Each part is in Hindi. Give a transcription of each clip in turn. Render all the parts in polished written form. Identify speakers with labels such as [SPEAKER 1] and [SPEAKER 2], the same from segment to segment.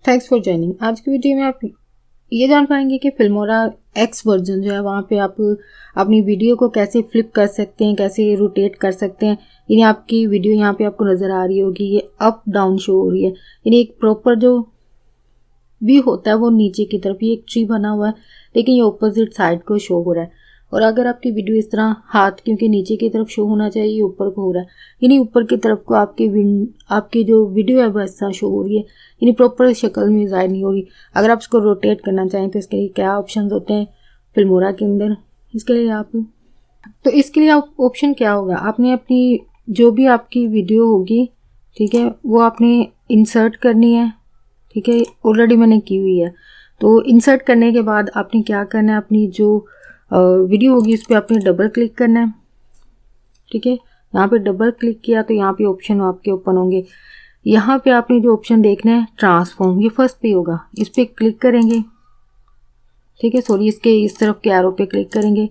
[SPEAKER 1] Thanks for joining. आज की वीडियो में आप ये जान पाएंगे कि फिल्मोरा एक्स वर्जन जो है वहाँ पे आप अपनी वीडियो को कैसे फ्लिप कर सकते हैं, कैसे रोटेट कर सकते हैं। यानी आपकी वीडियो यहाँ पे आपको नज़र आ रही होगी, ये अप डाउन शो हो रही है। यानी एक प्रॉपर जो व्यू होता है वो नीचे की तरफ, ये एक ट्री बना हुआ है लेकिन ये ऑपोजिट साइड को शो हो रहा है। और अगर आपकी वीडियो इस तरह हाथ क्योंकि नीचे की तरफ शो होना चाहिए, ऊपर को हो रहा है, यानी ऊपर की तरफ को आपकी जो वीडियो है वो ऐसा शो हो रही है, यानी प्रॉपर शक्ल में ज़ाहिर नहीं हो रही। अगर आप इसको रोटेट करना चाहें तो इसके लिए क्या ऑप्शन होते हैं फिल्मोरा के अंदर, इसके लिए ऑप्शन क्या होगा, आपने अपनी जो भी आपकी वीडियो होगी, ठीक है, वो आपने इंसर्ट करनी है। ठीक है, ऑलरेडी मैंने की हुई है। तो इंसर्ट करने के बाद आपने क्या करना है, अपनी जो वीडियो होगी उस पर आपने डबल क्लिक करना है। ठीक है, यहाँ पे डबल क्लिक किया तो यहाँ पे ऑप्शन आपके ओपन होंगे। यहाँ पे आपने जो ऑप्शन देखना है ट्रांसफॉर्म, ये फर्स्ट पे होगा, इस पर क्लिक करेंगे। ठीक है, सॉरी, इसके इस तरफ के एरो पे क्लिक करेंगे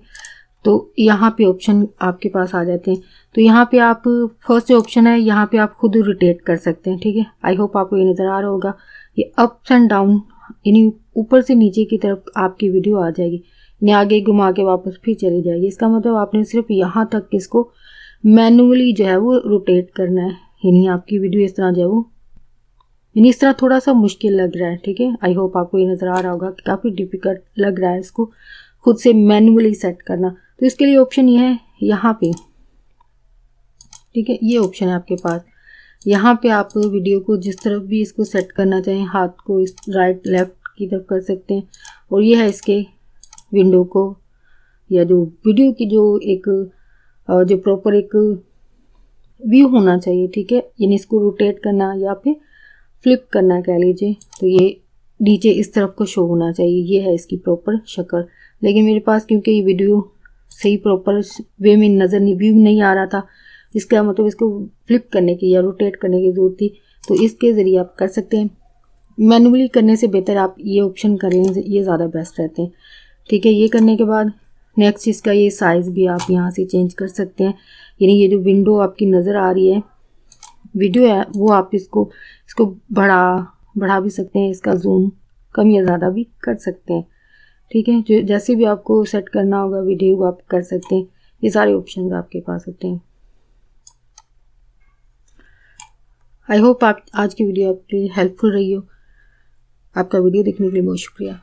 [SPEAKER 1] तो यहाँ पे ऑप्शन आपके पास आ जाते हैं। तो यहाँ पे आप फर्स्ट जो ऑप्शन है यहाँ पे आप खुद रोटेट कर सकते हैं। ठीक है, आई होप आपको ये नज़र आ रहा होगा। ये अप्स एंड डाउन यानी ऊपर से नीचे की तरफ आपकी वीडियो आ जाएगी, यानी आगे घुमा के वापस फिर चली जाएगी। इसका मतलब आपने सिर्फ यहाँ तक इसको मैनुअली जो है वो रोटेट करना है, यानी आपकी वीडियो इस तरह जो है वो, यानी इस तरह थोड़ा सा मुश्किल लग रहा है। ठीक है, आई होप आपको ये नज़र आ रहा होगा कि काफ़ी डिफिकल्ट लग रहा है इसको खुद से मैनुअली सेट करना। तो इसके लिए ऑप्शन ये है यहाँ पे। ठीक है, ये ऑप्शन है आपके पास। यहाँ पे आप वीडियो को जिस तरफ भी इसको सेट करना चाहें, हाथ को इस राइट लेफ्ट की तरफ कर सकते हैं। और ये है इसके विंडो को, या जो वीडियो की जो एक जो प्रॉपर एक व्यू होना चाहिए। ठीक है, यानी इसको रोटेट करना या फिर फ्लिप करना कह लीजिए, तो ये नीचे इस तरफ को शो होना चाहिए। ये है इसकी प्रॉपर शक्ल। लेकिन मेरे पास क्योंकि ये वीडियो सही प्रॉपर वे में नज़र नहीं, व्यू नहीं आ रहा था, इसका मतलब इसको फ्लिप करने की या रोटेट करने की ज़रूरत थी, तो इसके ज़रिए आप कर सकते हैं। मैनुअली करने से बेहतर आप ये ऑप्शन कर लें, ये ज़्यादा बेस्ट रहते हैं। ठीक है, ये करने के बाद नेक्स्ट इसका ये साइज़ भी आप यहाँ से चेंज कर सकते हैं। यानी ये जो विंडो आपकी नज़र आ रही है वीडियो है वो आप इसको बढ़ा भी सकते हैं, इसका जूम कम या ज़्यादा भी कर सकते हैं। ठीक है, जो जैसे भी आपको सेट करना होगा वीडियो को आप कर सकते हैं। ये सारे ऑप्शंस आपके पास होते हैं। आई होप आप आज की वीडियो आपके लिए हेल्पफुल रही हो। आपका वीडियो देखने के लिए बहुत शुक्रिया।